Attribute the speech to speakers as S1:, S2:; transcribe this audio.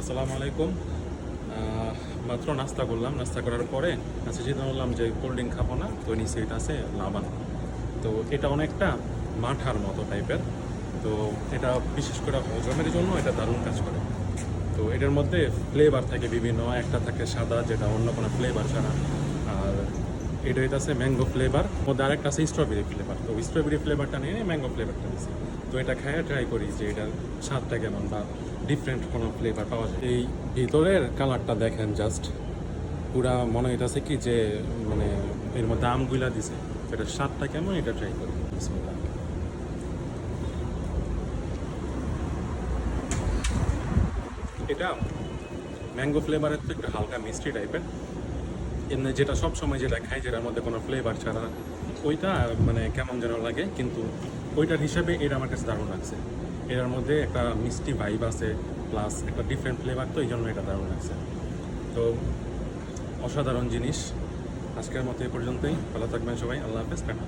S1: আসসালামু আলাইকুম। মাত্র নাস্তা করলাম। নাস্তা করার পরে আচ্ছা চিন্তা করলাম যে কোল্ড ড্রিঙ্ক খাবো না, তো নিচে এটা আছে লাবান। তো এটা অনেকটা মাঠার মতো টাইপের। তো এটা বিশেষ করে হজমের জন্য এটা দারুণ কাজ করে। তো এটার মধ্যে ফ্লেভার থাকে বিভিন্ন, একটা থাকে সাদা যেটা অন্য কোনো ফ্লেভার ছাড়া, আর এটা আছে ম্যাঙ্গো ফ্লেভার, মধ্যে আরেকটা আছে স্ট্রবেরি ফ্লেভার। তো স্ট্রবেরি ফ্লেভারটা নিয়ে ম্যাঙ্গো ফ্লেভারটা দিয়েছি। তো এটা খাইয়ে ট্রাই করি যে এটার স্বাদটা কেমন বা ডিফারেন্ট কোনো ফ্লেভার পাওয়া যায়। এই ভিতরের কালারটা দেখেন, জাস্ট পুরা মনে হইতেছে কি যে মানে এর মধ্যে আমগুলা দিছে। তো এটার স্বাদটা কেমন এটা ট্রাই করি। বিসমিল্লাহ। এটা ম্যাঙ্গো ফ্লেভারের তো একটু হালকা মিষ্টি টাইপের। এমনি যেটা সব সময় যেটা খাই, যেটার মধ্যে কোনো ফ্লেভার ছাড়া, ওইটা মানে কেমন যেন লাগে, কিন্তু ওইটার হিসাবে এটা আমার কাছে দারুণ লাগছে। এটার মধ্যে একটা মিষ্টি ভাইব আছে, প্লাস একটা ডিফারেন্ট ফ্লেভার, তো এই জন্য এটা দারুণ লাগছে। তো অসাধারণ জিনিস। আজকের মতো এই পর্যন্তই। ভালো থাকবেন সবাই। আল্লাহ হাফেজ। টাটা।